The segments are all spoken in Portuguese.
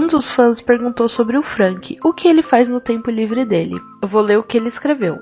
Um dos fãs perguntou sobre o Frank, o que ele faz no tempo livre dele. Eu vou ler o que ele escreveu.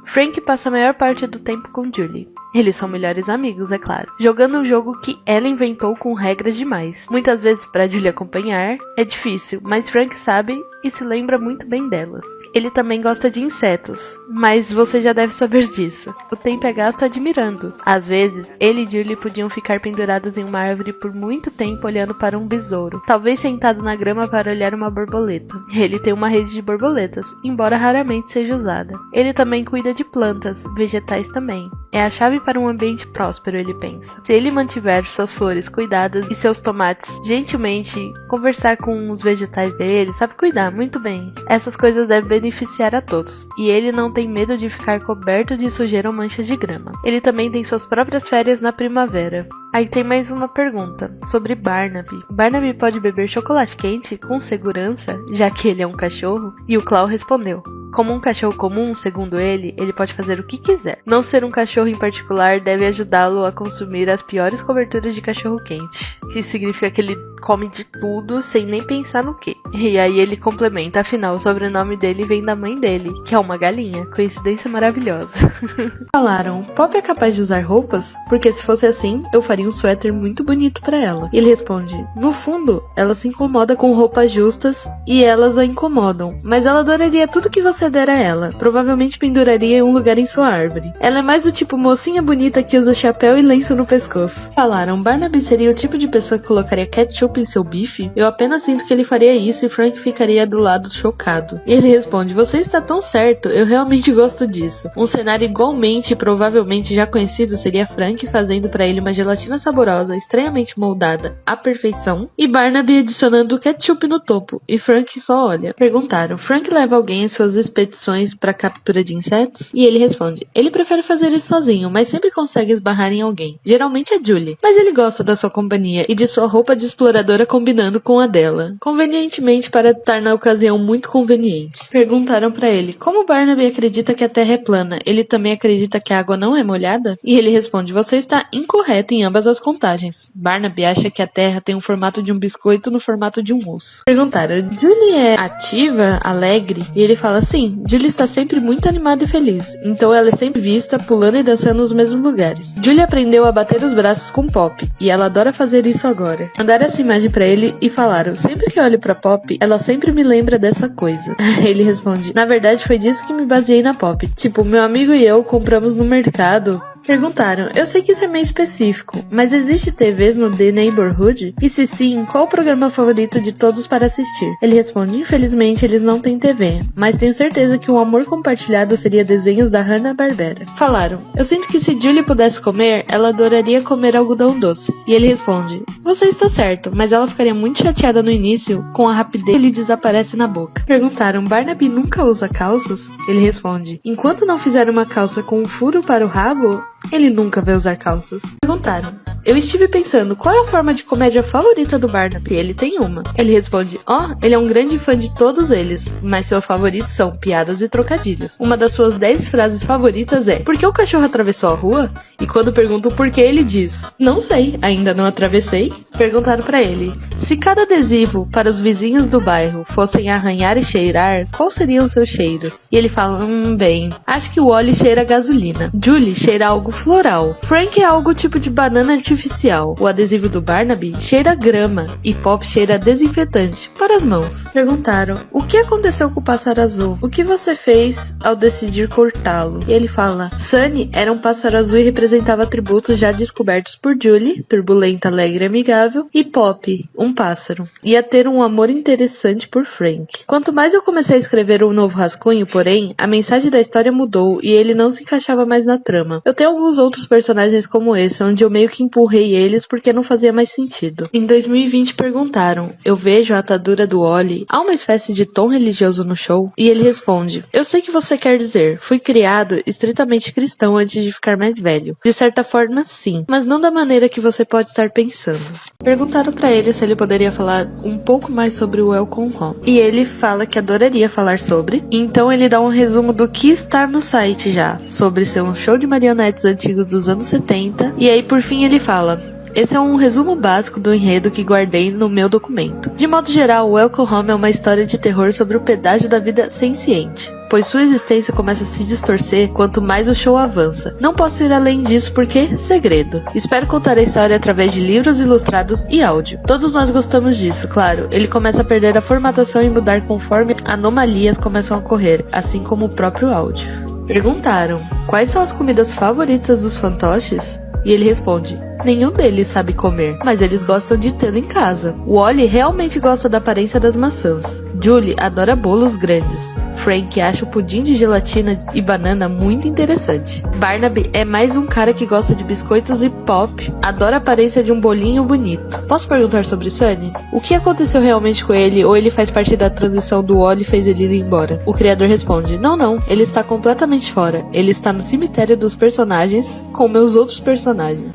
Frank passa a maior parte do tempo com Julie. Eles são melhores amigos, é claro. Jogando um jogo que ela inventou com regras demais. Muitas vezes para Julie acompanhar, é difícil, mas Frank sabe e se lembra muito bem delas. Ele também gosta de insetos, mas você já deve saber disso. O tempo é gasto admirando-os. Às vezes, ele e Julie podiam ficar pendurados em uma árvore por muito tempo olhando para um besouro. Talvez sentado na grama para olhar uma borboleta. Ele tem uma rede de borboletas, embora raramente seja usada. Ele também cuida de plantas, vegetais também. É a chave para um ambiente próspero, ele pensa. Se ele mantiver suas flores cuidadas e seus tomates gentilmente conversar com os vegetais dele, sabe cuidar muito bem. Essas coisas devem beneficiar a todos, e ele não tem medo de ficar coberto de sujeira ou manchas de grama. Ele também tem suas próprias férias na primavera. Aí tem mais uma pergunta, sobre Barnaby. Barnaby pode beber chocolate quente com segurança, já que ele é um cachorro? E o Claw respondeu. Como um cachorro comum, segundo ele pode fazer o que quiser. Não ser um cachorro em particular deve ajudá-lo a consumir as piores coberturas de cachorro quente, que significa que ele come de tudo sem nem pensar no que. E aí ele complementa, afinal o sobrenome dele vem da mãe dele, que é uma galinha. Coincidência maravilhosa. Falaram, Pop é capaz de usar roupas? Porque se fosse assim, eu faria um suéter muito bonito pra ela. Ele responde, no fundo, ela se incomoda com roupas justas e elas a incomodam, mas ela adoraria tudo que você der a ela. Provavelmente penduraria em um lugar em sua árvore. Ela é mais do tipo mocinha bonita que usa chapéu e lenço no pescoço. Falaram, Barnaby seria o tipo de pessoa que colocaria ketchup em seu bife? Eu apenas sinto que ele faria isso e Frank ficaria do lado chocado. E ele responde, você está tão certo, eu realmente gosto disso. Um cenário igualmente e provavelmente já conhecido seria Frank fazendo para ele uma gelatina saborosa, estranhamente moldada à perfeição, e Barnaby adicionando ketchup no topo, e Frank só olha. Perguntaram, Frank leva alguém em suas expedições para captura de insetos? E ele responde, ele prefere fazer isso sozinho, mas sempre consegue esbarrar em alguém. Geralmente é Julie, mas ele gosta da sua companhia e de sua roupa de exploradora combinando com a dela. Convenientemente para estar na ocasião muito conveniente. Perguntaram para ele, como Barnaby acredita que a Terra é plana, ele também acredita que a água não é molhada? E ele responde, você está incorreto em ambas as contagens. Barnaby acha que a Terra tem o formato de um biscoito no formato de um osso. Perguntaram, Julie é ativa, alegre? E ele fala, sim, Julie está sempre muito animada e feliz. Então ela é sempre vista pulando e dançando nos mesmos lugares. Julie aprendeu a bater os braços com Pop, e ela adora fazer isso agora. Mandaram essa imagem pra ele e falaram, sempre que olho pra Pop, ela sempre me lembra dessa coisa. Ele responde, na verdade foi disso que me baseei na Pop. Tipo, meu amigo e eu compramos no mercado. Perguntaram, eu sei que isso é meio específico, mas existe TVs no The Neighborhood? E se sim, qual o programa favorito de todos para assistir? Ele responde, infelizmente eles não têm TV, mas tenho certeza que um amor compartilhado seria desenhos da Hanna-Barbera. Falaram, eu sinto que se Julie pudesse comer, ela adoraria comer algodão doce. E ele responde, você está certo, mas ela ficaria muito chateada no início com a rapidez que ele desaparece na boca. Perguntaram, Barnaby nunca usa calças? Ele responde, enquanto não fizer uma calça com um furo para o rabo, ele nunca vai usar calças. Perguntaram, eu estive pensando, qual é a forma de comédia favorita do Barnaby? Ele tem uma. Ele responde, ele é um grande fã de todos eles, mas seus favoritos são piadas e trocadilhos. Uma das suas 10 frases favoritas é, por que o cachorro atravessou a rua? E quando perguntam por que, ele diz, não sei, ainda não atravessei. Perguntaram pra ele, se cada adesivo para os vizinhos do bairro fossem arranhar e cheirar, quais seriam os seus cheiros? E ele fala, bem, acho que o Wally cheira gasolina. Julie cheira algo floral. Frank é algo tipo de banana artificial. O adesivo do Barnaby cheira grama. E Pop cheira desinfetante para as mãos. Perguntaram, o que aconteceu com o pássaro azul? O que você fez ao decidir cortá-lo? E ele fala, Sunny era um pássaro azul e representava atributos já descobertos por Julie, turbulenta, alegre e amigável, e Pop, um pássaro. Ia ter um amor interessante por Frank. Quanto mais eu comecei a escrever um novo rascunho, porém, a mensagem da história mudou e ele não se encaixava mais na trama. Eu tenho alguns outros personagens como esse, onde eu meio que empurrei eles porque não fazia mais sentido. Em 2020 perguntaram, eu vejo a atadura do Wally, há uma espécie de tom religioso no show? E ele responde, eu sei que você quer dizer, fui criado estritamente cristão antes de ficar mais velho. De certa forma, sim, mas não da maneira que você pode estar pensando. Perguntaram pra ele se ele poderia falar um pouco mais sobre o Welcome Home. E ele fala que adoraria falar sobre, então ele dá um resumo do que está no site já, sobre ser um show de marionetes antigos dos anos 70, e aí por fim ele fala, Esse é um resumo básico do enredo que guardei no meu documento. De modo geral, Welcome Home é uma história de terror sobre o pedágio da vida senciente, pois sua existência começa a se distorcer quanto mais o show avança. Não posso ir além disso porque segredo. Espero contar a história através de livros ilustrados e áudio. Todos nós gostamos disso, claro. Ele começa a perder a formatação e mudar conforme anomalias começam a ocorrer, assim como o próprio áudio. Perguntaram: quais são as comidas favoritas dos fantoches? E ele responde: nenhum deles sabe comer, mas eles gostam de tê-lo em casa. Wally realmente gosta da aparência das maçãs. Julie adora bolos grandes. Frank acha o pudim de gelatina e banana muito interessante. Barnaby é mais um cara que gosta de biscoitos e pop, adora a aparência de um bolinho bonito. Posso perguntar sobre Sunny? O que aconteceu realmente com ele, ou ele faz parte da transição do Wally e fez ele ir embora? O criador responde: não, ele está completamente fora. Ele está no cemitério dos personagens com meus outros personagens.